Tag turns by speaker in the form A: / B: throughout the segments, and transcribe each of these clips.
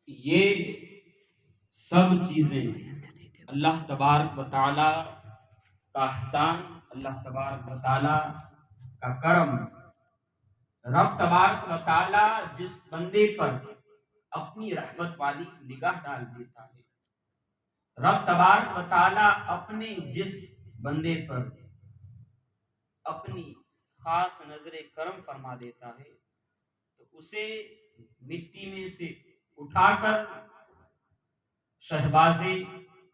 A: یہ سب چیزیں اللہ تبارک و تعالی کا احسان، اللہ تبارک و تعالی کا کرم۔ رب تبارک و تعالی جس بندے پر اپنی رحمت والی نگاہ ڈال دیتا ہے، رب تبارک و تعالی اپنے جس بندے پر اپنی خاص نظر کرم فرما دیتا ہے تو اسے مٹی میں سے اٹھا کر شہباز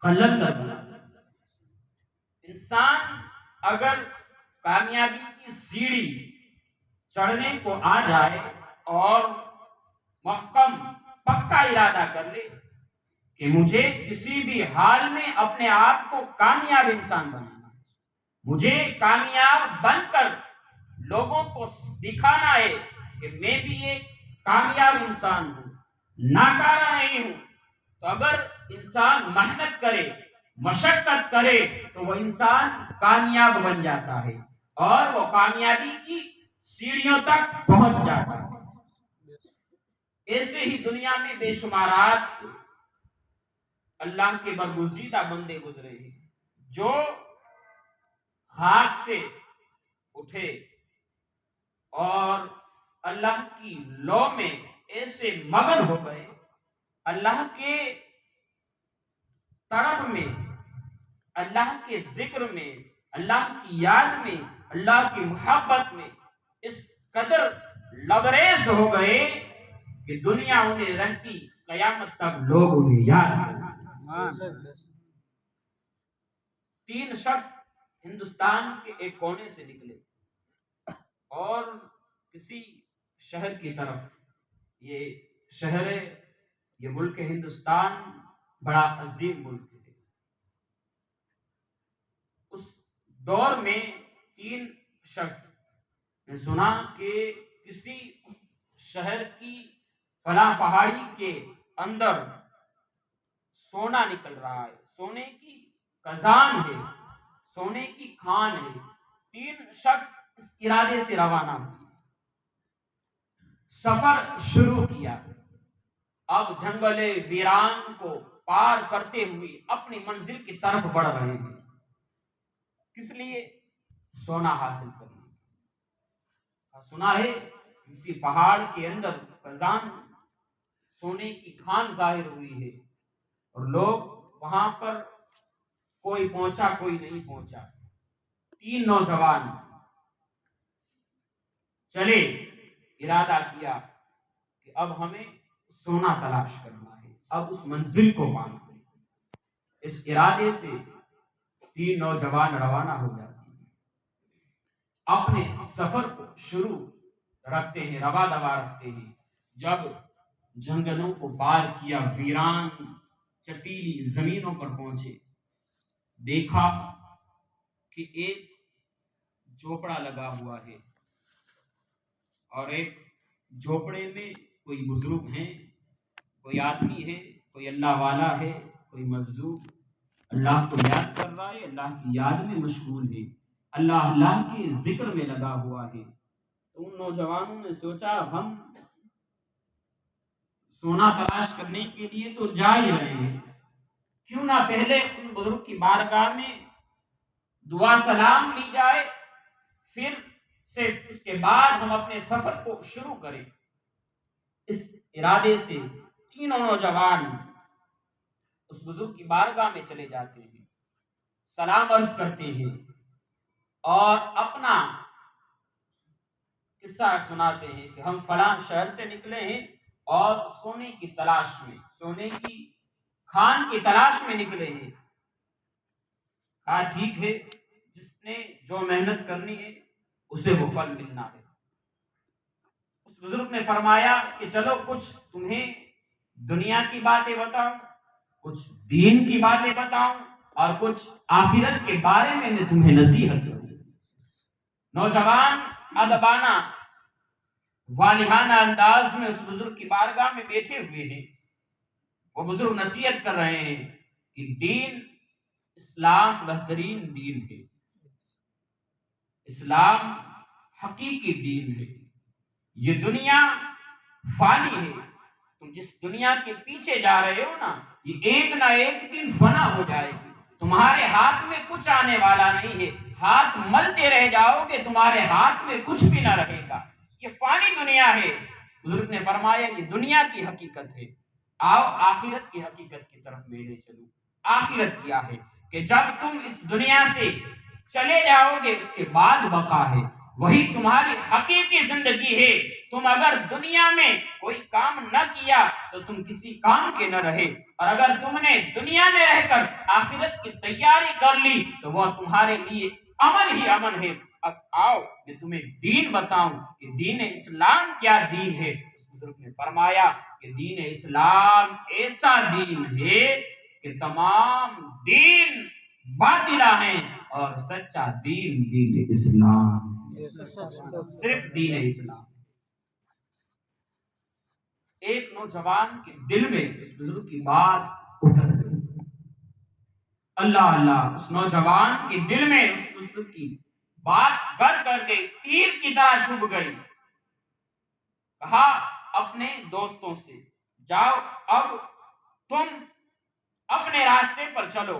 A: قلندر بنا دیتا ہے۔ انسان اگر کامیابی کی سیڑھی چڑھنے کو آ جائے اور محکم پکا ارادہ کر لے کہ مجھے کسی بھی حال میں اپنے آپ کو کامیاب انسان بنانا ہے، مجھے کامیاب بن کر لوگوں کو دکھانا ہے کہ میں بھی ایک کامیاب انسان ہوں، ناکارہ نہیں ہوں، تو اگر انسان محنت کرے، مشقت کرے تو وہ انسان کامیاب بن جاتا ہے اور وہ کامیابی کی سیڑھیوں تک پہنچ جاتا ہے۔ ایسے ہی دنیا میں بے شمارات اللہ کے برگزیدہ بندے گزرے ہیں جو خاک سے اٹھے اور اللہ کی لو میں ایسے مگن ہو گئے، اللہ کے طرب میں، اللہ کے ذکر میں، اللہ کی یاد میں، اللہ کی محبت میں اس قدر لبریز ہو گئے کہ دنیا انہیں رہتی قیامت تک لوگ انہیں یاد کریں۔ 3 شخص ہندوستان کے ایک کونے سے نکلے اور کسی شہر کی طرف، یہ شہر ہے، یہ ملک ہندوستان بڑا عظیم ملک ہے۔ اس دور میں 3 شخص نے سنا کہ کسی شہر کی فلاں پہاڑی کے اندر سونا نکل رہا ہے، سونے کی خزان ہے، سونے کی کھان ہے۔ 3 شخص اس ارادے سے روانہ ہوئے، سفر شروع کیا۔ اب جنگل ویران کو پار کرتے ہوئے اپنی منزل کی طرف بڑھ رہے ہیں، کس لیے؟ سونا حاصل کرنے۔ سنا ہے کسی پہاڑ کے اندر خزان، سونے کی کھان ظاہر ہوئی ہے اور لوگ وہاں پر کوئی پہنچا کوئی نہیں پہنچا۔ 3 نوجوان چلے، ارادہ کیا کہ اب ہمیں سونا تلاش کرنا ہے، اب اس منزل کو پانا ہے۔ اس ارادے سے 3 نوجوان روانہ ہو جاتے ہیں، اپنے سفر کو شروع رکھتے ہیں، روا دوا رکھتے ہیں۔ جب جنگلوں کو پار کیا، ویران چٹیلی زمینوں پر پہنچے، دیکھا کہ ایک جھوپڑا لگا ہوا ہے اور ایک جھوپڑے میں کوئی بزرگ ہیں، کوئی آدمی ہے، کوئی اللہ والا ہے، کوئی مظلوم اللہ کو یاد کر رہا ہے، اللہ کی یاد میں مشغول ہے، اللہ کے ذکر میں لگا ہوا ہے۔ تو ان نوجوانوں نے سوچا ہم سونا تلاش کرنے کے لیے تو جا ہی رہے ہیں، کیوں نہ پہلے ان بزرگ کی بارگاہ میں دعا سلام لی جائے، پھر سے اس کے بعد ہم اپنے سفر کو شروع کریں۔ اس ارادے سے 3 نوجوان اس بزرگ کی بارگاہ میں چلے جاتے ہیں، سلام عرض کرتے ہیں اور اپنا قصہ سناتے ہیں کہ ہم فلاں شہر سے نکلے ہیں اور سونے کی تلاش میں، سونے کی کھان کی تلاش میں نکلے ہیں۔ کہا ٹھیک ہے، جس نے جو محنت کرنی ہے اسے وہ پھل ملنا ہے۔ اس بزرگ نے فرمایا کہ چلو کچھ تمہیں دنیا کی باتیں بتاؤں، کچھ دین کی باتیں بتاؤں اور کچھ آخرت کے بارے میں تمہیں نصیحت کروں۔ نوجوان ادبانہ والہانہ انداز میں اس بزرگ کی بارگاہ میں بیٹھے ہوئے ہیں، وہ بزرگ نصیحت کر رہے ہیں کہ دین اسلام بہترین دین ہے، اسلام حقیقی دین ہے. یہ دنیا فانی ہے. تم جس دنیا کے پیچھے جا رہے ہو نا، یہ ایک نہ ایک دن فنا ہو جائے گی. تمہارے ہاتھ میں کچھ آنے والا نہیں ہے. ہاتھ ملتے رہ جاؤ گے، تمہارے ہاتھ میں کچھ بھی نہ رہے گا. یہ فانی دنیا ہے. بزرگ نے فرمایا یہ دنیا کی حقیقت ہے. آؤ آخرت کی حقیقت کی طرف میں لے چلوں. آخرت کیا ہے کہ جب تم اس دنیا سے چلے جاؤ گے اس کے بعد بقا ہے. وہی تمہاری حقیقی زندگی ہے. تم اگر دنیا میں کوئی کام نہ کیا تو تم کسی کام کے نہ رہے، اور اگر تم نے دنیا میں رہ کر آخرت کی تیاری کر لی تو وہ تمہارے لیے امن ہی امن ہے. اب آؤ میں تمہیں دین بتاؤں کہ دین اسلام کیا دین ہے. بزرگ نے فرمایا کہ دین اسلام ایسا دین ہے کہ تمام دین باطلہ ہیں اور سچا دین دین اسلام، صرف دین اسلام. ایک نوجوان کے دل میں اس بزرگ کی بات اتر گئی. اللہ اللہ، اس نوجوان کے دل میں اس بزرگ کی بات گر کر گئی، تیر کی طرح چبھ گئی. کہا اپنے دوستوں سے، جاؤ اب تم اپنے راستے پر چلو،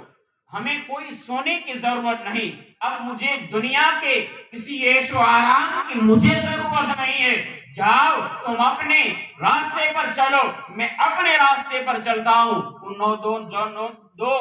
A: ہمیں کوئی سونے کی ضرورت نہیں. اب مجھے دنیا کے کسی عیش و آرام کی مجھے ضرورت نہیں ہے. جاؤ تم اپنے راستے پر چلو، میں اپنے راستے پر چلتا ہوں. ان دو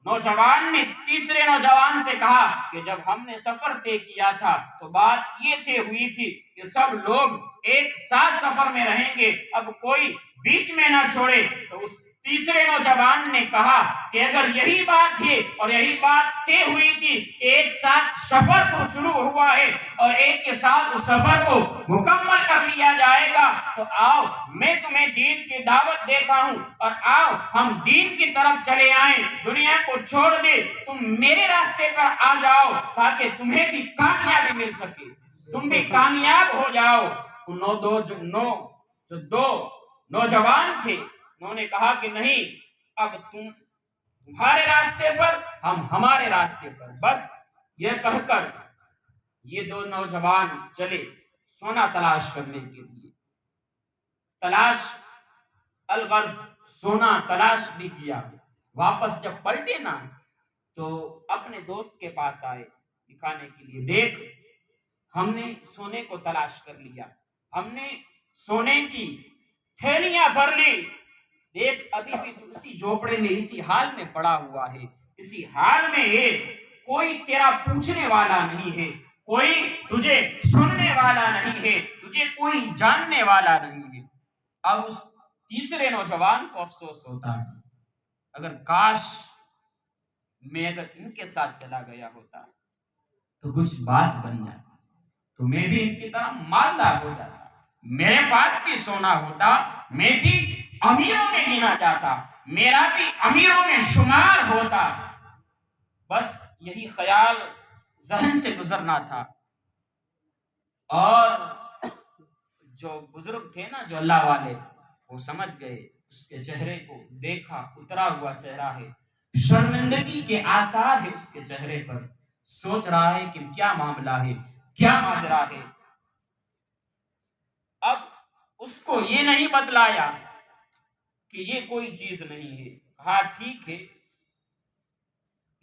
A: نوجوان نے تیسرے نوجوان سے کہا کہ جب ہم نے سفر طے کیا تھا تو بات یہ طے ہوئی تھی کہ سب لوگ ایک ساتھ سفر میں رہیں گے، اب کوئی بیچ میں نہ چھوڑے. تو اس تیسرے نوجوان نے کہا کہ اگر یہی بات ہے اور یہی بات طے ہوئی تھی کہ ایک ساتھ سفر کو شروع ہوا ہے اور ایک کے ساتھ اس سفر کو مکمل کر لیا جائے گا، تو آؤ میں تمہیں دین کی دعوت دیتا ہوں اور آؤ ہم دین کی طرف چلے آئیں. دنیا کو چھوڑ دے، تم میرے راستے پر آ جاؤ تاکہ تمہیں بھی کامیابی مل سکے، تم بھی کامیاب ہو جاؤ. دو نوجوان تھے، انہوں نے کہا کہ نہیں، اب تمہارے راستے پر، ہم ہمارے راستے پر. بس یہ کہہ کر یہ دو نوجوان چلے سونا تلاش کرنے کے لیے. تلاش الغرض سونا تلاش بھی کیا. واپس جب پلٹے نا تو اپنے دوست کے پاس آئے دکھانے کے لیے، دیکھ ہم نے سونے کو تلاش کر لیا، ہم نے سونے کی تھیلیاں بھر لی، دیکھ ابھی بھی تو اسی جھوپڑے میں اسی حال میں پڑا ہوا ہے، اسی حال میں ہے. کوئی تیرا پوچھنے والا نہیں ہے، کوئی تجھے سننے والا نہیں ہے، تجھے کوئی جاننے والا نہیں ہے. اب اس تیسرے نوجوان کو افسوس ہوتا ہے، اگر کاش میں اگر ان کے ساتھ چلا گیا ہوتا تو کچھ بات بن جاتی، تو میں بھی ان کی طرح مالدار ہو جاتا، میرے پاس بھی سونا ہوتا، میں بھی امیروں میں گنا جاتا، میرا بھی امیروں میں شمار ہوتا. بس یہی خیال ذہن سے گزرنا تھا. اور جو بزرگ تھے نا، جو اللہ والے، وہ سمجھ گئے. اس کے چہرے کو دیکھا، اترا ہوا چہرہ ہے، شرمندگی کے آثار ہے اس کے چہرے پر. سوچ رہا ہے کہ کیا معاملہ ہے، کیا ماجرا ہے. اب اس کو یہ نہیں بتلایا کہ یہ کوئی چیز نہیں ہے. ہاں ٹھیک ہے،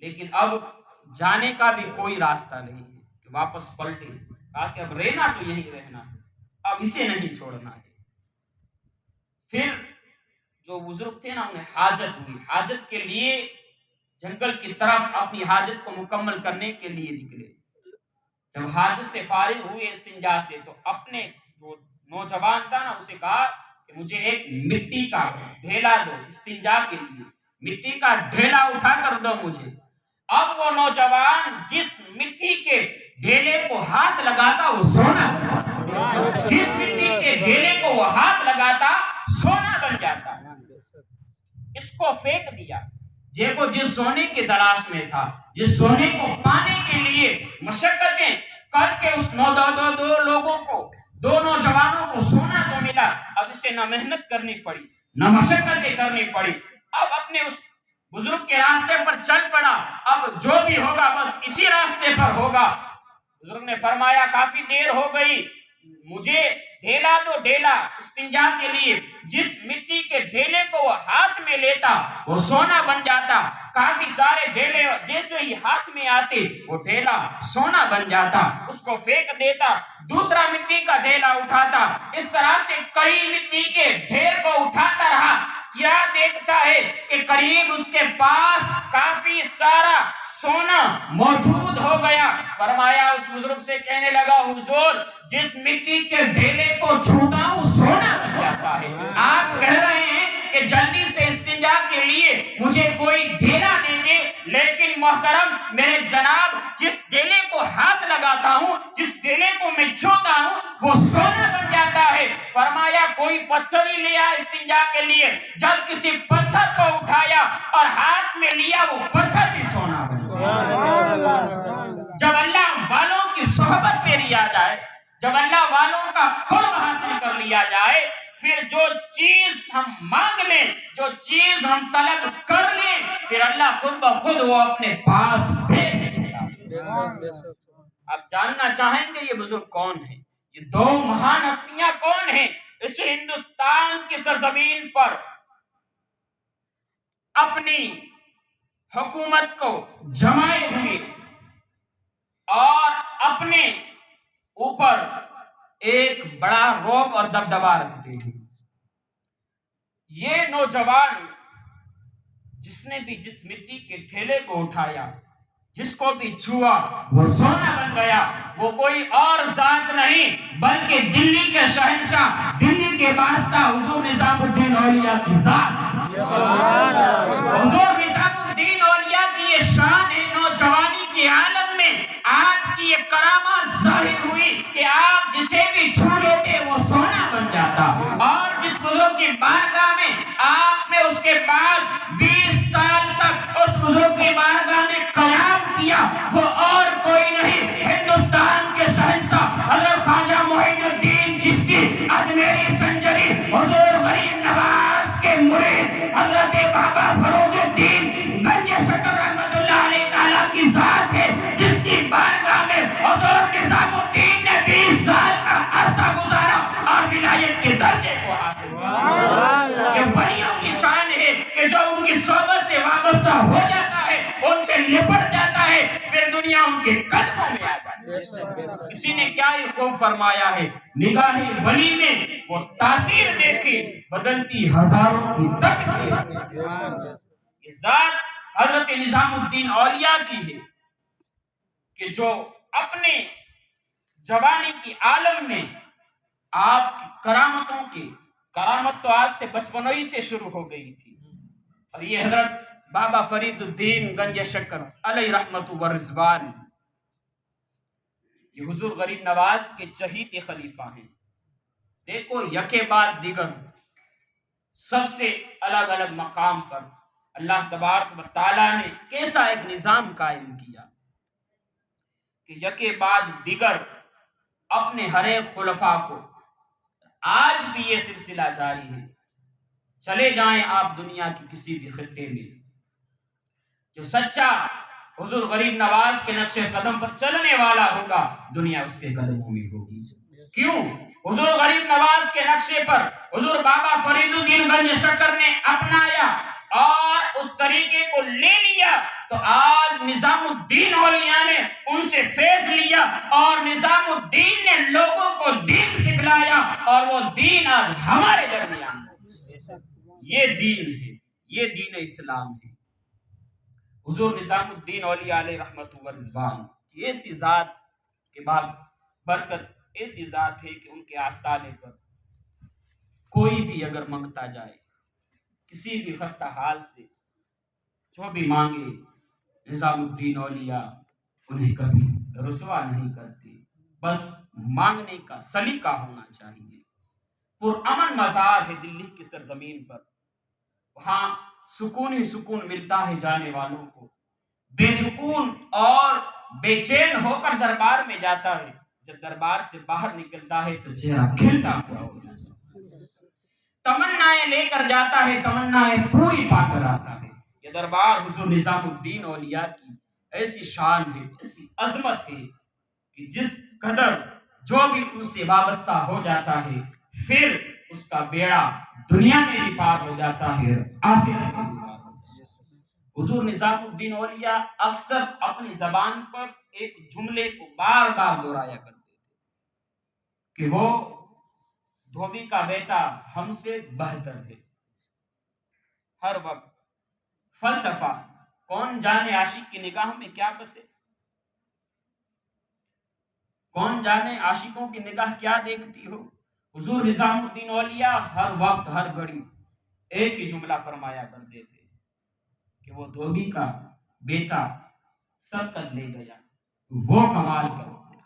A: لیکن اب جانے کا بھی کوئی راستہ نہیں ہے کہ واپس پلٹے. کہا کہ اب رہنا تو یہیں رہنا ہے، اب اسے نہیں چھوڑنا ہے. پھر جو بزرگ تھے نا، انہیں حاجت ہوئی، حاجت کے لیے جنگل کی طرف اپنی حاجت کو مکمل کرنے کے لیے نکلے. جب حاجت سے فارغ ہوئے استنجا سے، تو اپنے جو نوجوان تھا نا اسے کہا کہ مجھے ایک مٹی کا ڈھیلا دو، استنجا کے لیے مٹی کا ڈھیلا اٹھا کر دو مجھے. اب وہ نوجوان جس مٹی کے ڈھیلے کو ہاتھ لگاتا وہ سونا بن جاتا، جس مٹی کے ڈھیلے کو وہ ہاتھ لگاتا سونا بن جاتا. اس کو پھینک دیا. دیکھو جس سونے کی تلاش میں تھا، جس سونے کو پانے کے لیے مشقتیں کر کے اس دو لوگوں کو، دو نوجوانوں کو سونا تو ملا، اب اسے نہ محنت کرنی پڑی نہ مشقتیں کرنی پڑی. اب اپنے اس بزرگ کے راستے پر چل پڑا. اب جو بھی ہوگا بس اسی راستے پر ہوگا. بزرگ نے فرمایا کافی دیر ہو گئی، مجھے ڈھیلا تو ڈھیلا استنجا کے لیے، جس مٹی کے ڈھیلے کو وہ ہاتھ میں لیتا وہ سونا بن جاتا، کافی سارے ڈھیلے جیسے ہی ہاتھ میں آتے وہ ڈھیلا سونا بن جاتا، اس کو پھینک دیتا، دوسرا مٹی کا ڈھیلا اٹھاتا، اس طرح سے کئی مٹی کے ڈھیر کو اٹھاتا رہا، کیا دیکھتا ہے کہ قریب اس کے پاس کافی سارا سونا موجود ہو گیا۔ فرمایا اس بزرگ سے کہنے لگا حضور جس مٹی کے ڈھیلے کو چھوتا ہوں سونا بن جاتا ہے، آپ کہہ رہے ہیں کہ جلدی سے استنجا کے لیے مجھے کوئی ڈھیلا دے دے، لیکن محترم میرے جناب جس ڈھیلے کو ہاتھ لگاتا ہوں، جس ڈھیلے کو میں چھوتا ہوں وہ سونا بن جاتا ہے۔ فرمایا کوئی پتھر ہی لیا استنجا کے لیے، جب کسی پتھر کو اٹھایا اور ہاتھ میں لیا وہ پتھر بھی سونا بن گیا۔ جب اللہ والوں کی صحبت میری آ جائے، جب اللہ والوں کا قرب حاصل کر لیا جائے، پھر جو چیز ہم مانگ لیں، جو چیز ہم طلب کر لیں، پھر اللہ خود بخود وہ اپنے پاس بھیج دیتا ہے۔ آپ جاننا چاہیں گے یہ بزرگ کون ہیں، یہ دو مہان ہستیاں کون ہیں اس ہندوستان کی سرزمین پر اپنی حکومت کو جمائے ہوئے اور اپنے اوپر ایک بڑا رعب اور دبدبا رکھتے ہیں۔ یہ نوجوان جس نے بھی جس مٹی کے ٹھیلے کو اٹھایا، جس کو بھی چھوا وہ سونا بن گیا، وہ کوئی اور ذات نہیں بلکہ دلی کے شہنشاہ، دلی کے بادشاہ حضور نظام الدین اولیاء کی ذات۔ حضور نظام الدین اولیاء کی یہ شان ہے، نوجوانی کے عالم میں آپ کی یہ کرامات ظاہر ہوئی کہ آپ جسے بھی چھو لیتے وہ سونا بن جاتا، اور جس بزرگ کی بارگاہ میں آپ نے اس کے بعد 20 سال تک اس بزرگ کی بارگاہ میں قیام کیا، وہ اور کوئی نہیں ہندوستان کے شہنشاہ حضرت خواجہ معین الدین چشتی اجمیری سنجری، حضور غریب نواز کے مرید حضرت بابا فروغ الدین گنج شکر رحمت اللہ علیہ تعالیٰ کی ذات ہے، جس کی بارگاہ میں حضور نظام الدین نے 20 سال کا عرصہ گزارا اور ولایت کے درجے کو حاصل کیا۔ یہ بڑیوں کی شان ہے کہ جو ان کی صحبت سے وابستہ ہو جاتا ہے، ان سے لپٹ جاتا ہے، پھر دنیا ان کے قدموں میں آ جاتی ہے۔ کسی نے کیا ہی خوب فرمایا ہے، نگاہ ولی میں وہ تاثیر دیکھی بدلتی ہزاروں کی تقدیر۔ یہ ذات حضرت نظام الدین اولیاء کی ہے کہ جو اپنے جوانی کی عالم میں آپ کی کرامتوں کی کرامت تو آج سے بچپنوئی سے شروع ہو گئی تھی، اور یہ حضرت بابا فرید الدین گنج شکر علیہ رحمت و رضوان یہ حضور غریب نواز کے چہیتے خلیفہ ہیں۔ دیکھو یکے بعد دیگر سب سے الگ الگ مقام پر اللہ تبارک و تعالیٰ نے کیسا ایک نظام قائم کیا کہ یکے بعد دیگر اپنے ہر ایک خلفاء کو، آج بھی یہ سلسلہ جاری ہے، چلے جائیں آپ دنیا کی کسی بھی خطے میں، جو سچا حضور غریب نواز کے نقش قدم پر چلنے والا ہوگا دنیا اس کے قدموں میں ہوگی۔ کیوں؟ حضور غریب نواز کے نقشے پر حضور بابا فرید الدین گنج شکر نے اپنایا اور اس طریقے کو لے لیا، تو آج نظام الدین اولیاء نے ان سے فیض لیا اور نظام الدین نے لوگوں کو دین سکھلایا، اور وہ دین آج ہمارے درمیان ہے۔ یہ دین ہے، یہ دین اسلام ہے۔ حضور نظام الدین اولیاء علیہ رحمت و رضوان ایسی ذات کے بعد برکت ایسی ذات ہے کہ ان کے آستانے پر کوئی بھی اگر منگتا جائے، کسی بھی خستہ حال سے جو بھی مانگے، نظام الدین اولیاء انہیں کبھی رسوا نہیں کرتے۔ بس مانگنے کا سلیقہ ہونا چاہیے۔ پرامن مزار ہے دلی کی سرزمین پر، وہاں سکون ہی سکون ملتا ہے جانے والوں کو، بے سکون اور بے چین ہو کر دربار میں جاتا ہے، جب دربار سے باہر نکلتا ہے تو چہرہ کھلتا ہوا ہو جاتا ہے، تمنائیں لے کر جاتا ہے، تمنائیں پوری پا کر آتا ہے۔ یہ دربار حضور نظام الدین اولیاء کی ایسی شان ہے، ایسی عظمت ہے کہ جس قدر جو بھی ان سے وابستہ ہو جاتا ہے پھر اس کا بیڑا دنیا میں بھی پار ہو جاتا ہے، آخرت میں بھی پار ہو جاتا ہے۔ حضور نظام الدین اولیاء اکثر اپنی زبان پر ایک جملے کو بار بار دہرایا کرتے تھے کہ وہ دھوبی کا بیٹا ہم سے بہتر ہے۔ ہر وقت فلسفہ، کون جانے عاشق کی نگاہوں میں کیا بسے، کون جانے عاشقوں کی نگاہ کیا دیکھتی ہو۔ حضور نظام الدین اولیاء ہر وقت ہر گھڑی ایک ہی جملہ فرمایا کرتے تھے کہ وہ دھوبی کا بیٹا سبقت لے گیا، وہ کمال کر گیا۔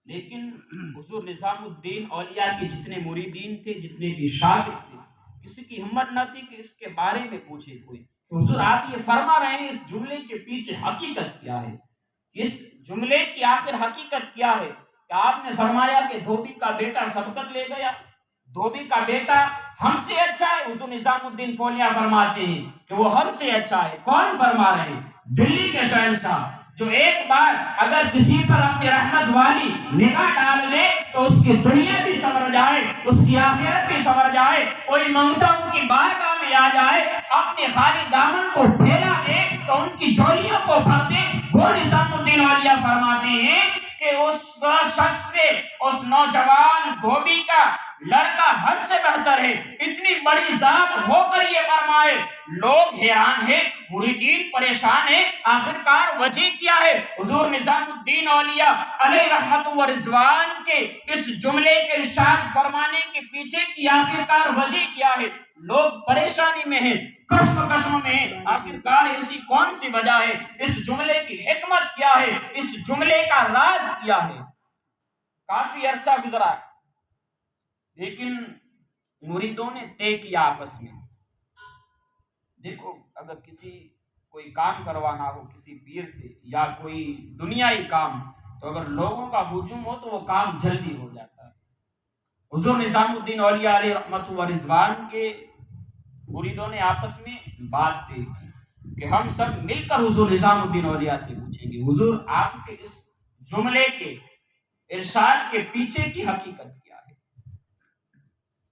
A: لیکن حضور نظام الدین اولیاء کے جتنے مریدین تھے، جتنے بھی شاگرد تھے، کسی کی ہمت نہ تھی کہ اس کے بارے میں پوچھے کوئی کہ حضور آپ یہ فرما رہے ہیں، اس جملے کے پیچھے حقیقت کیا ہے، اس جملے کی آخر حقیقت کیا ہے کہ آپ نے فرمایا کہ دھوبی کا بیٹا سبقت لے گیا، دھوبی کا بیٹا ہم سے اچھا ہے۔ حضور نظام الدین اولیاء فرماتے ہیں کہ وہ ہم سے اچھا ہے۔ کون فرما رہے ہیں؟ دلی کے شہنشاہ، جو ایک بار اگر کسی پر اپنی رحمت والی نگاہ ڈال دے تو اس کی دنیا بھی سنور جائے، اس کی آخرت بھی سنور جائے۔ کوئی منگتا ان کی بارگاہ میں آ جائے، اپنے خالی دامن کو پھیلا دے تو ان کی جولیوں کو بھر دے۔ وہ نظام الدین اولیاء فرماتے ہیں کہ اس شخص سے، اس نوجوان دھوبی کا لڑکا حد سے بہتر ہے۔ اتنی بڑی ذات ہو کر یہ فرمائے، لوگ حیران ہیں، مریدین پریشان ہیں، آخرکار وجہ کیا ہے؟ حضور نظام الدین اولیاء علیہ رحمت و رضوان کے اس جملے کے ارشاد فرمانے کے پیچھے کی آخرکار وجہ کیا ہے؟ لوگ پریشانی میں ہیں، کشم میں ہیں، آخرکار ایسی کون سی وجہ ہے؟ اس جملے کی حکمت کیا ہے؟ اس جملے کا راز کیا ہے؟ کافی عرصہ گزرا لیکن مریدوں نے طے کیا آپس میں، دیکھو اگر کسی کوئی کام کروانا ہو کسی پیر سے یا کوئی دنیائی کام، تو اگر لوگوں کا ہجوم ہو تو وہ کام جلدی ہو جاتا ہے۔ حضور نظام الدین اولیاء علیہ رحمت و رضوان کے مریدوں نے آپس میں بات طے کی کہ ہم سب مل کر حضور نظام الدین اولیاء سے پوچھیں گے، حضور آپ کے اس جملے کے ارشاد کے پیچھے کی حقیقت کیا ہے؟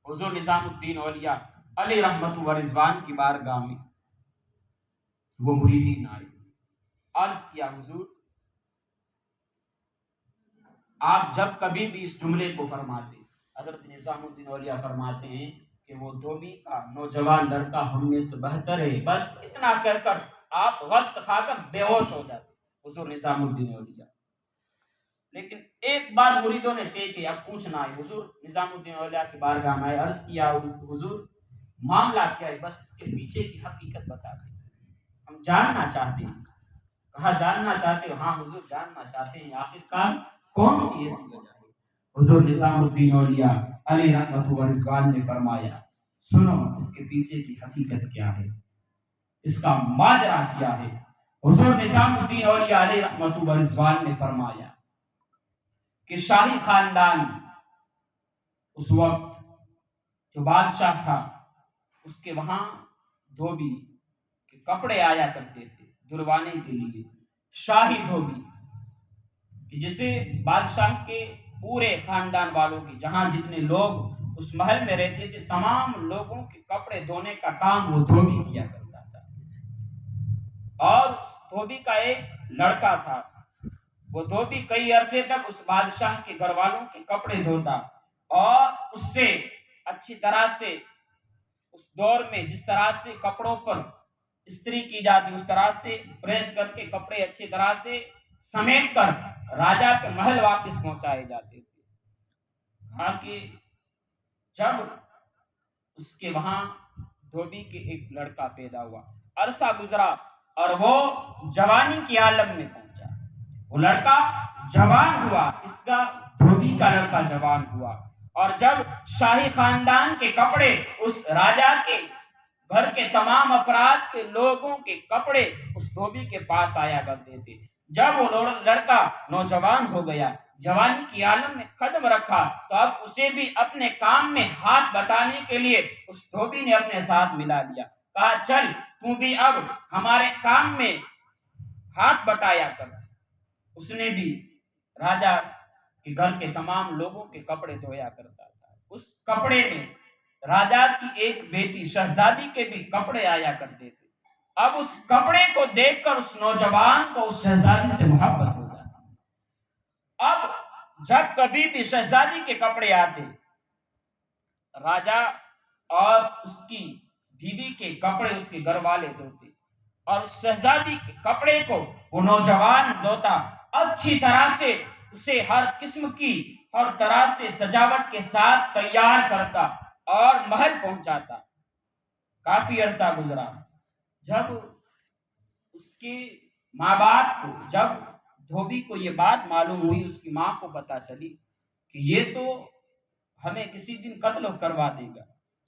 A: حضور نظام الدین اولیاء علیہ رحمت و رضوان کی بارگاہ میں وہ مریدین آئے، عرض کیا حضور آپ جب کبھی بھی اس جملے کو فرماتے، حضرت نظام الدین اولیاء فرماتے ہیں کہ وہ دھوبی کا نوجوان لڑکا ہم میں سے بہتر ہے، بس اتنا کہہ کر آپ غشت کھا کر بے ہوش ہو جاتے حضور نظام الدین اولیاء۔ لیکن ایک بار مریدوں نے طے کیا، اب پوچھنا ہے، حضور نظام الدین اولیاء کی بارگاہ میں آئے، عرض کیا حضور معاملہ کیا ہے، بس اس کے پیچھے کی حقیقت بتا دیں، ہم جاننا چاہتے ہیں۔ کہا جاننا چاہتے ہو؟ ہاں حضور جاننا چاہتے ہیں، آخرکار کون سی ایسی وجہ ہے؟ حضور نظام الدین اولیاء علیہ رحمت و رضوان نے فرمایا سنو اس کے پیچھے کی حقیقت کیا ہے، اس کا ماجرا کیا ہے۔ حضور نظام الدین اولیاء علیہ رحمت و رضوان نے فرمایا کہ شاہی خاندان اس وقت جو بادشاہ تھا اس کے وہاں دھوبی کے کپڑے آیا کرتے تھے دھلوانے کے لیے، شاہی دھوبی جسے بادشاہ کے پورے خاندان والوں کی، جہاں جتنے لوگ اس محل میں رہتے تھے تمام لوگوں کے کپڑے دھونے کا کام وہ دھوبی کیا کرتا تھا۔ اور اس دھوبی کا ایک لڑکا تھا، وہ دھوبی کئی عرصے تک اس بادشاہ کے گھر والوں کے کپڑے دھوتا اور اس سے اچھی طرح سے اس دور میں جس طرح سے کپڑوں پر استری کی جاتی اس طرح سے پریس کر کے کپڑے اچھی طرح سے سمیٹ کر راجا کے محل واپس پہنچائے جاتے تھے۔ کہا کہ جب اس کے وہاں دھوبی کے ایک لڑکا پیدا ہوا، عرصہ گزرا اور وہ جوانی کے عالم میں پہنچا، وہ لڑکا جوان ہوا، اس کا دھوبی کا لڑکا جوان ہوا، اور جب شاہی خاندان کے کپڑے اس راجا کے گھر کے تمام افراد کے لوگوں کے کپڑے اس دھوبی کے پاس آیا کرتے تھے، جب وہ لڑکا نوجوان ہو گیا، جوانی کی عالم میں قدم رکھا، تو اب اسے بھی اپنے کام میں ہاتھ بٹانے کے لیے اس دھوبی نے اپنے ساتھ ملا لیا، کہا چل تو بھی اب ہمارے کام میں ہاتھ بٹایا کر۔ اس نے بھی راجا کے گھر کے تمام لوگوں کے کپڑے دھویا کرتا تھا۔ اس کپڑے میں راجا کی ایک بیٹی شہزادی کے بھی کپڑے آیا کرتے تھے۔ اب اس کپڑے کو دیکھ کر اس نوجوان کو اس شہزادی سے محبت ہو جاتی۔ اب جب کبھی بھی شہزادی کے کپڑے آتے، راجا اور اس کی بیوی کے کپڑے اس کے گھر والے دھوتے، اور اس شہزادی کے کپڑے کو وہ نوجوان دھوتا، اچھی طرح سے اسے ہر قسم کی ہر طرح سے سجاوٹ کے ساتھ تیار کرتا اور محل پہنچاتا۔ کافی عرصہ گزرا، جب اس کے ماں باپ کو، جب دھوبی کو یہ بات معلوم ہوئی، اس کی ماں کو پتا چلی کہ یہ تو ہمیں کسی دن قتل کروا دے گا،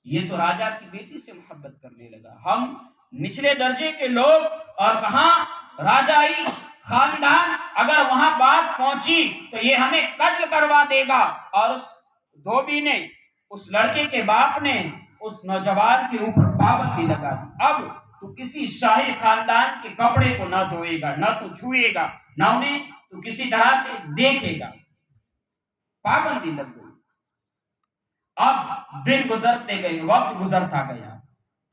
A: یہ تو راجا کی بیٹی سے محبت کرنے لگا، ہم نچلے درجے کے لوگ اور کہاں راجائی خاندان، اگر وہاں بات پہنچی تو یہ ہمیں قتل کروا دے گا۔ اور اس دھوبی نے، اس لڑکے کے باپ نے اس نوجوان کے اوپر پابندی لگا دی، اب تو کسی شاہی خاندان کے کپڑے کو نہ دھوئے گا، نہ تو چھوئے گا، نہ انہیں تو کسی طرح سے دیکھے گا، پابندی لگ گئی۔ اب دن گزرتے گئے، وقت گزرتا گیا،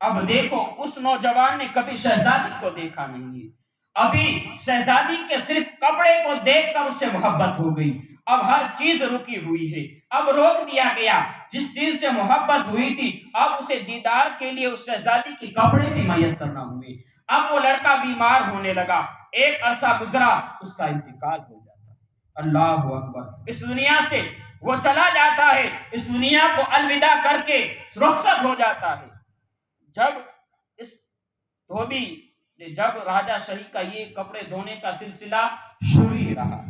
A: اب دیکھو اس نوجوان نے کبھی شہزادی کو دیکھا نہیں ہے، ابھی شہزادی کے صرف کپڑے کو دیکھ کر اس سے محبت ہو گئی، اب ہر چیز رکی ہوئی ہے، اب روک دیا گیا، جس چیز سے محبت ہوئی تھی اب اسے دیدار کے لیے اس شہزادی کے کپڑے بھی میسر نہ ہوئے۔ اب وہ لڑکا بیمار ہونے لگا، ایک عرصہ گزرا، اس کا انتقال ہو جاتا۔ اللہ اکبر، اس دنیا سے وہ چلا جاتا ہے، اس دنیا کو الوداع کر کے رخصت ہو جاتا ہے۔ جب اس دھوبی نے، جب راجا شاہی کا یہ کپڑے دھونے کا سلسلہ شروع ہی رہا،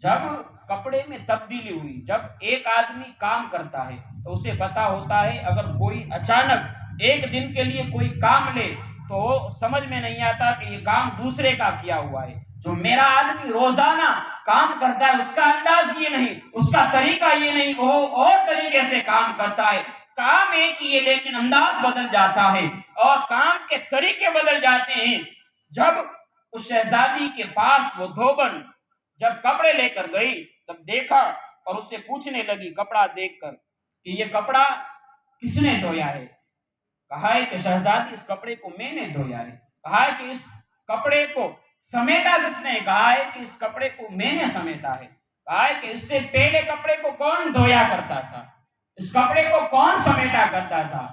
A: جب کپڑے میں تبدیلی ہوئی، جب ایک آدمی کام کرتا ہے تو اسے پتا ہوتا ہے اگر کوئی اچانک ایک دن کے لیے کوئی کام لے تو سمجھ میں نہیں آتا کہ یہ کام دوسرے کا کیا ہوا ہے۔ جو میرا آدمی روزانہ کام کرتا ہے اس کا انداز یہ نہیں، اس کا طریقہ یہ نہیں، وہ اور طریقے سے کام کرتا ہے، کام ایک ہی ہے لیکن انداز بدل جاتا ہے اور کام کے طریقے بدل جاتے ہیں۔ جب اس شہزادی کے پاس وہ دھوبن جب کپڑے لے کر گئی تب دیکھا اور اس سے پوچھنے لگی کپڑا دیکھ کر کہ یہ کپڑا کس نے دھویا ہے؟ کہا ہے کہ شہزادی اس کپڑے کو میں نے دھویا ہے۔ کہا ہے کہ اس کپڑے کو سمیٹا کس نے؟ کہا ہے کہ اس کپڑے کو میں نے سمیٹا ہے۔ کہا ہے کہ اس سے پہلے کپڑے کو کون دھویا کرتا تھا؟ اس کپڑے کو کون سمیٹا کرتا تھا؟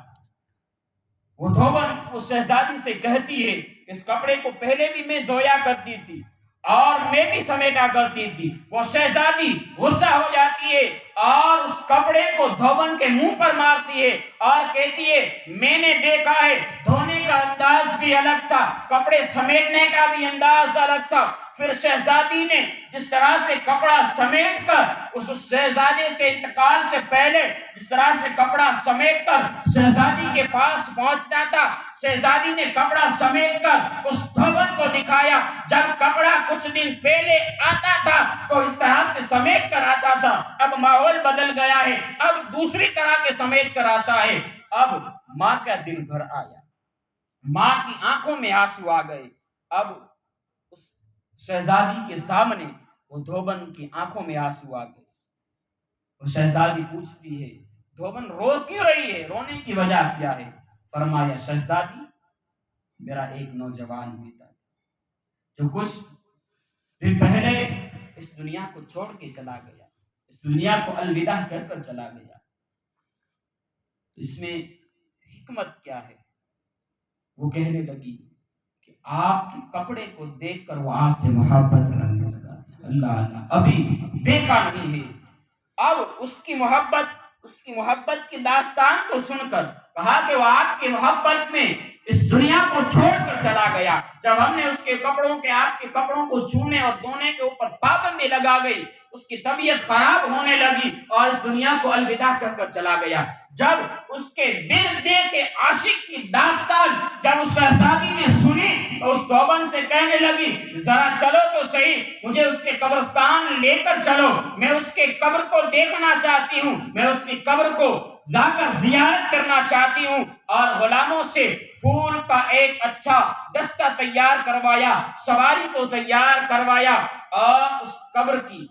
A: وہ دھوبن اس شہزادی سے کہتی ہے کہ اس کپڑے کو پہلے بھی میں دھویا کرتی تھی اور میں بھی سمیٹا کرتی تھی۔ وہ شہزادی غصہ ہو جاتی ہے اور اس کپڑے کو دھوبن کے منہ پر مارتی ہے اور کہتی ہے میں نے دیکھا ہے دھونے کا انداز بھی الگ تھا، کپڑے سمیٹنے کا بھی انداز الگ تھا۔ پھر شہزادی نے جس طرح سے کپڑا سمیٹ کر اس شہزادے سے انتقال سے پہلے جس طرح سے کپڑا سمیٹ کر شہزادی کے پاس پہنچتا تھا، شہزادی نے کپڑا سمیٹ کر اس دھوبن کو دکھایا۔ جب کپڑا کچھ دن پہلے آتا تھا تو اس طرح سے سمیٹ کر آتا تھا، اب ماحول بدل گیا ہے، اب دوسری طرح کے سمیٹ کر آتا ہے۔ اب ماں کا دل بھر آیا، ماں کی آنکھوں میں آنسو آ گئے۔ اب اس شہزادی کے سامنے وہ دھوبن کی آنکھوں میں آنسو آ گئے۔ وہ شہزادی پوچھتی ہے دھوبن رو کیوں رہی ہے، رونے کی وجہ کیا ہے؟ فرمایا شہزادی میرا ایک نوجوان بیٹا جو کچھ دن پہلے اس دنیا کو چھوڑ کے چلا گیا، اس دنیا کو الوداع کہہ کر چلا گیا۔ اس میں حکمت کیا ہے؟ وہ کہنے لگی کہ آپ کے کپڑے کو دیکھ کر وہ آپ سے محبت کرنے لگا۔ اللہ اللہ، ابھی دیکھا نہیں ہے، اب اس کی محبت کی داستان کو سن کر کہا کہ وہ آپ کی محبت میں اس دنیا کو چھوڑ کر چلا گیا۔ جب ہم نے اس کے کپڑوں کے، آپ کے کپڑوں کو چھونے اور دھونے کے اوپر پابندی لگا گئی، اس کی طبیعت خراب ہونے لگی اور اس دنیا کو الوداع کہہ کر چلا گیا۔ جب اس کے دل دے کے عاشق کی داستان جب اس شہزادی نے سنی تو اس دیوبند سے کہنے لگی ذرا چلو تو صحیح، مجھے اس کے قبرستان لے کر چلو، میں اس کے قبر کو دیکھنا چاہتی ہوں، میں اس کی قبر کو جا کر زیارت کرنا چاہتی ہوں۔ اور غلاموں سے پھول کا ایک اچھا دستہ تیار کروایا، سواری کو تیار کروایا اور اس قبر کی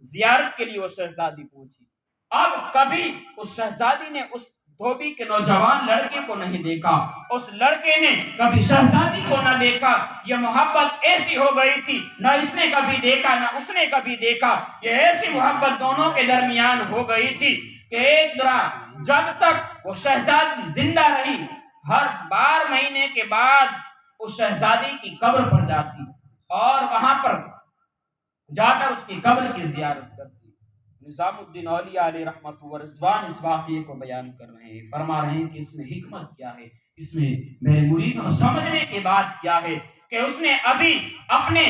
A: زیارت کے لیے وہ شہزادی پہنچی۔ اب کبھی اس شہزادی نے اس دھوبی کے نوجوان لڑکے کو نہیں دیکھا، اس لڑکے نے کبھی شہزادی کو نہ دیکھا۔ یہ محبت ایسی ہو گئی تھی، نہ اس نے کبھی دیکھا نہ اس نے کبھی دیکھا۔ یہ ایسی محبت دونوں کے درمیان ہو گئی تھی کہ ایک رات جب تک وہ شہزادی زندہ رہی، ہر 12 مہینے کے بعد اس شہزادی کی قبر پر جاتی اور وہاں پر جا کر اس کی قبر کی زیارت کرتی۔ نظام الدین اولیاء علیہ رحمت و رضوان اس واقعے کو بیان کر رہے ہیں، فرما رہے ہیں کہ اس میں حکمت کیا ہے، اس میں میرے مریدوں سمجھنے کی بات کیا ہے کہ اس نے ابھی اپنے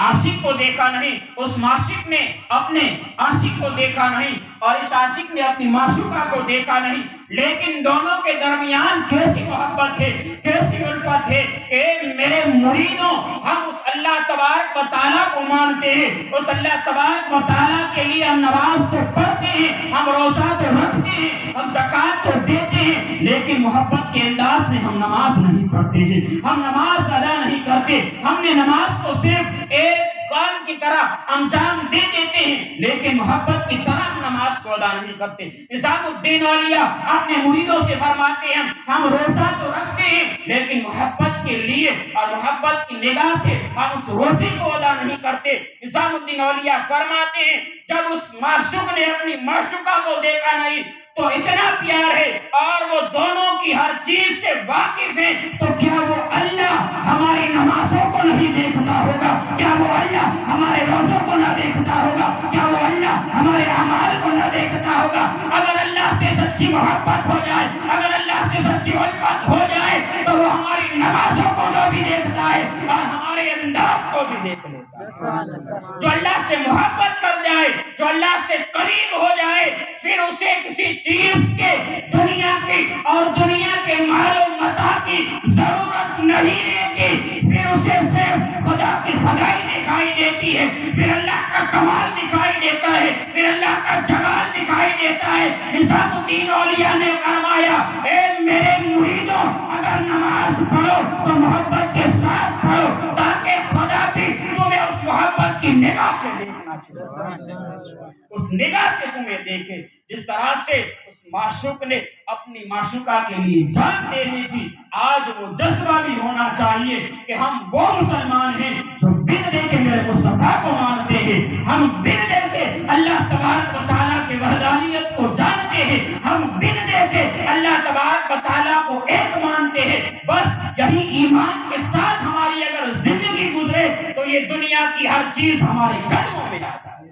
A: عاشق کو دیکھا نہیں، اس معشوق نے اپنے عاشق کو دیکھا نہیں اور اس عاشق نے اپنی معشوقہ کو دیکھا نہیں، لیکن دونوں کے درمیان کیسی محبت ہے، کیسی الفت ہے۔ اے میرے مریدوں، ہم اس اللہ تبارک و تعالیٰ کو مانتے ہیں، اس اللہ تبارک و تعالیٰ کے لیے ہم نماز تو پڑھتے ہیں، ہم روزہ تو رکھتے ہیں، ہم زکوٰۃ تو دیتے ہیں، لیکن محبت کے انداز میں ہم نماز نہیں پڑھتے ہیں، ہم نماز ادا نہیں کرتے۔ ہم نے نماز کو صرف ایک کام کی طرح انجام دے دیتے ہیں، لیکن محبت کی طرح نماز کو ادا نہیں کرتے۔ نظام الدین اولیاء اپنے مریدوں سے فرماتے ہیں ہم روزہ تو رکھتے ہیں لیکن محبت کے لیے اور محبت کی نگاہ سے ہم اس روزے کو ادا نہیں کرتے۔ نظام الدین اولیاء فرماتے ہیں جب اس معشوق نے اپنی معشوقہ کو دیکھا نہیں تو اتنا پیار ہے اور وہ دونوں کی ہر چیز سے واقف ہے، تو کیا وہ اللہ ہماری نمازوں کو نہیں دیکھتا ہوگا؟ کیا وہ اللہ ہمارے روزوں کو نہ دیکھتا ہوگا؟ کیا وہ اللہ ہمارے اعمال کو نہ دیکھتا ہوگا؟ اگر اللہ سے سچی محبت ہو جائے، اگر اللہ سے سچی الفت ہو جائے تو وہ ہماری نمازوں کو بھی دیکھتا ہے اور ہمارے انداز کو بھی دیکھ لیتا ہے۔ جو اللہ سے محبت کر جائے، جو اللہ سے قریب ہو جائے، پھر اسے کسی چیز کے دنیا کی اور دنیا کے مال و متاع کی ضرورت نہیں رہتی، پھر اسے صرف خدا کی خدائی دکھائی دیتی ہے، پھر اللہ کا کمال دکھائی دیتا ہے، پھر اللہ کا جمال دکھائی دیتا ہے۔ نظام الدین اولیاء نے فرمایا اے میرے مریدوں، اگر نماز پڑھو تو محبت کے ساتھ پڑھو تاکہ خدا بھی تمہیں اس محبت کی نگاہ سے دیکھنا چاہیے، اس نگاہ سے تمہیں دیکھے جس طرح سے اس معشوق نے اپنی معشوقہ کے لیے جان دے دی تھی۔ آج وہ جذبہ بھی ہونا چاہیے کہ ہم وہ مسلمان ہیں جو بن دے کے میرے مصطفیٰ کو مانتے ہیں، ہم بن دے کے اللہ تبارک و تعالیٰ کے وحدانیت کو جانتے ہیں، ہم بن دے کے اللہ تبارک و تعالیٰ کو ایک مانتے ہیں۔ بس یہی ایمان کے ساتھ ہماری اگر زندگی گزرے تو یہ دنیا کی ہر چیز ہمارے قدموں میں آتا ہے،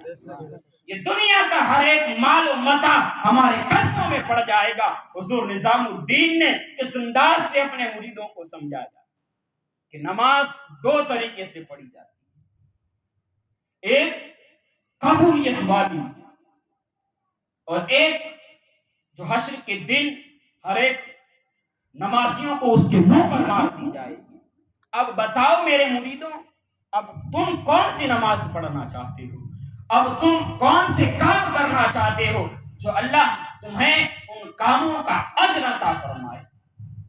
A: یہ دنیا کا ہر ایک مال و متاع ہمارے قدموں میں پڑ جائے گا۔ حضور نظام الدین نے اس انداز سے اپنے مریدوں کو سمجھایا کہ نماز 2 طریقے سے پڑھی جاتی ہے، ایک قبولیت والی اور ایک جو حشر کے دن ہر ایک نمازیوں کو اس کے منہ پر مار دی جائے گی۔ اب بتاؤ میرے مریدوں، اب تم کون سی نماز پڑھنا چاہتے ہو؟ اب تم کون سے کام کرنا چاہتے ہو جو اللہ تمہیں ان کاموں کا اجر عطا فرمائے؟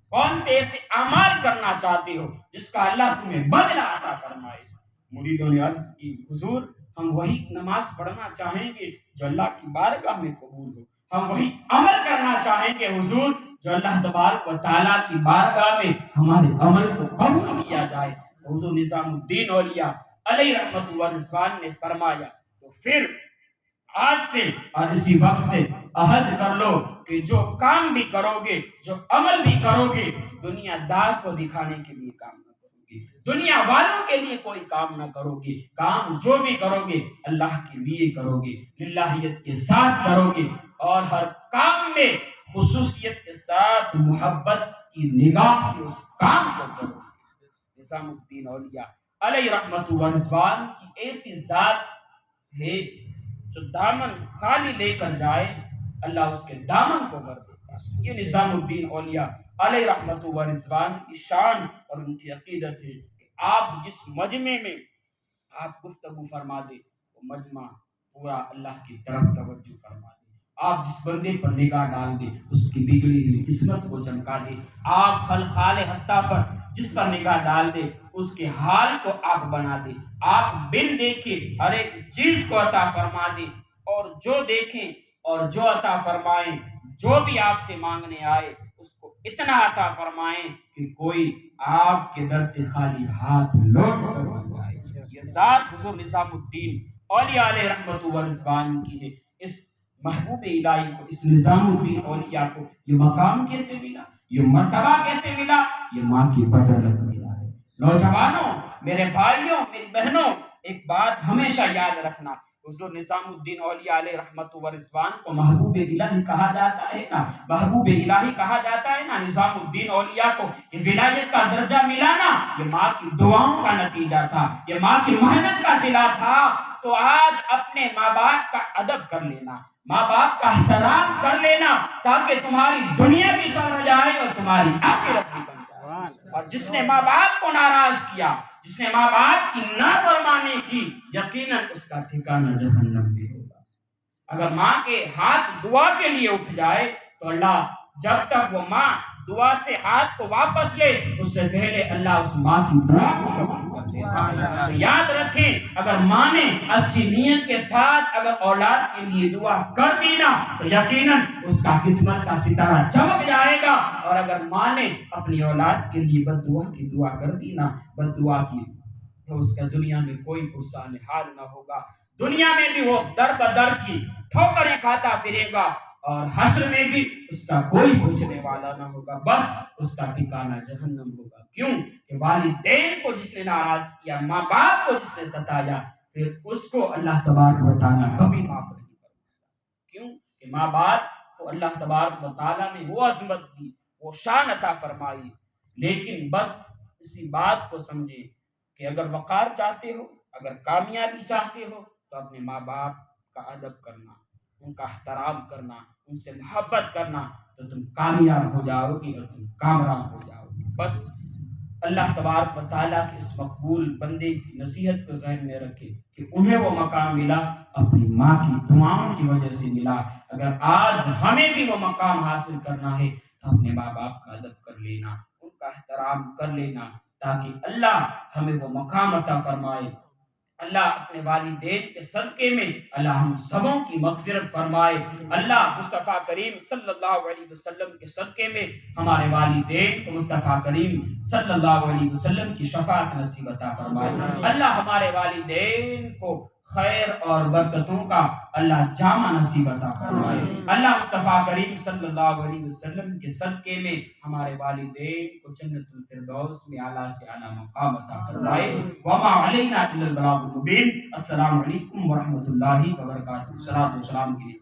A: کون سے ایسے اعمال کرنا چاہتے ہو جس کا اللہ تمہیں بدلہ عطا فرمائے؟ مریدوں نے عرض کی حضور ہم وہی نماز پڑھنا چاہیں گے جو اللہ کی بارگاہ میں قبول ہو، ہم وہی عمل کرنا چاہیں گے حضور جو اللہ تبارک و تعالیٰ کی بارگاہ میں ہمارے عمل کو قبول کیا جائے۔ حضور نظام الدین اولیاء علیہ رحمت و رضوان نے فرمایا تو پھر آج سے اور اسی وقت سے عہد کر لو کہ جو کام بھی کرو گے، جو عمل بھی کرو گے، دنیا دار کو دکھانے کے لیے کام نہ کرو گے، دنیا والوں کے لیے کوئی کام نہ کرو گے، کام جو بھی کرو گے اللہ کے لیے کرو گے، للہیت کے ساتھ کرو گے اور ہر کام میں خصوصیت کے ساتھ محبت کی نگاہ سے اس کام کو کرو گے۔ نظام الدین اولیاء علیہ رحمت و رضوان کی ایسی ذات ہے جو دامن خالی لے کر جائے اللہ اس کے دامن کو بھر دیتا یہ نظام الدین اولیاء علیہ رحمت و رضوان کی شان اور ان کی عقیدت ہے کہ آپ جس مجمع میں آپ گفتگو فرما دے وہ مجمع پورا اللہ کی طرف توجہ فرما دے، آپ جس بندے پر نگاہ ڈال دے اس کی بگڑی ہوئی قسمت کو چمکا دے، آپ خلخال ہستہ پر جس پر نگاہ ڈال دے اس کے حال کو آپ بنا دے، آپ بن دیکھے ہر ایک چیز کو عطا فرما دے، اور جو دیکھیں اور جو عطا فرمائیں، جو بھی آپ سے مانگنے آئے اس کو اتنا عطا فرمائیں کہ کوئی آپ کے در سے خالی ہاتھ لوٹ کر بن جائے۔ یہ ذات حضور نظام الدین اولیاء علیہ رحمت و رضوان کی ہے۔ اس محبوب الہی کو، اس نظام الدین اولیاء کو یہ مقام کیسے ملا، یہ مرتبہ کیسے ملا؟ یہ ماں کی بدولت ملا ہے۔ نوجوانوں، میرے بھائیوں، میری بہنوں، ایک بات ہمیشہ یاد رکھنا، حضور نظام الدین اولیاء علیہ رحمت و رضوان کو محبوب الہی کہا جاتا ہے نا، محبوب الہی کہا جاتا ہے نا، نظام الدین اولیاء کو یہ ولایت کا درجہ ملا نا، یہ ماں کی دعاؤں کا نتیجہ تھا، یہ ماں کی محنت کا صلہ تھا۔ تو آج اپنے ماں باپ کا ادب کر لینا، ماں باپ کا احترام کر لینا، تاکہ تمہاری دنیا بھی سمجھ جائے اور تمہاری آخرت بھی بن جائے۔ اور جس نے ماں باپ کو ناراض کیا، جس نے ماں باپ کی نافرمانی کی، یقیناً اس کا ٹھکانہ جہنم بھی ہوگا۔ اگر ماں کے ہاتھ دعا کے لیے اٹھ جائے تو اللہ جب تک وہ ماں دعا سے ہاتھ کو واپس لے اس سے پہلے اللہ اس ماں کی دعا کو قبول کر لیتا ہے۔ تو یاد رکھیں، اگر ماں نے اچھی نیت کے ساتھ اگر اولاد کے لیے دعا کر دی نا تو یقیناً اس کا قسمت کا ستارہ چمک جائے گا، اور اگر ماں نے اپنی اولاد کے لیے بد دعا کی دعا کر دی نا، بد دعا کی، تو اس کا دنیا میں کوئی پرسان حال نہ ہوگا، دنیا میں بھی وہ در بدر کی ٹھوکریں کھاتا پھرے گا، اور حشر میں بھی اس کا کوئی پوچھنے والا نہ ہوگا، بس اس کا ٹھکانہ جہنم ہوگا۔ کیوں کہ والدین کو جس نے ناراض کیا، ماں باپ کو جس نے ستایا، پھر اس کو اللہ تبارک و تعالیٰ کبھی معاف نہیں کرے۔ کیوں کہ ماں باپ کو اللہ تبارک و تعالیٰ نے وہ عظمت دی، وہ شان عطا فرمائی، لیکن بس اسی بات کو سمجھے کہ اگر وقار چاہتے ہو، اگر کامیابی چاہتے ہو تو اپنے ماں باپ کا ادب کرنا، ان کا احترام کرنا، ان سے محبت کرنا، تو تم کامیاب ہو جاؤ گی اور تم کامیاب ہو جاؤ گی۔ بس اللہ تبارک و تعالیٰ کے اس مقبول بندے کی نصیحت کو ذہن میں رکھے کہ انہیں وہ مقام ملا اپنی ماں کی دعاؤں کی وجہ سے ملا۔ اگر آج ہمیں بھی وہ مقام حاصل کرنا ہے تو اپنے ماں باپ کا ادب کر لینا، ان کا احترام کر لینا، تاکہ اللہ ہمیں وہ مقام عطا فرمائے۔ اللہ اپنے والدین کے صدقے میں اللہ ہم سبوں کی مغفرت فرمائے۔ اللہ مصطفیٰ کریم صلی اللہ علیہ وسلم کے صدقے میں ہمارے والدین کو مصطفیٰ کریم صلی اللہ علیہ وسلم کی شفاعت نصیب عطا فرمائے۔ اللہ ہمارے والدین کو خیر اور برکتوں کا اللہ جامع نصیب عطا فرمائے۔ اللہ مصطفیٰ کریم صلی اللہ علیہ وسلم کے صدقے میں ہمارے والدین کو جنت الفردوس میں اعلیٰ سے اعلیٰ مقام عطا فرمائے۔ وما علینا الا البلاغ المبین۔ السلام علیکم ورحمۃ اللہ وبرکاتہ۔ صلاۃ و سلام کے لیے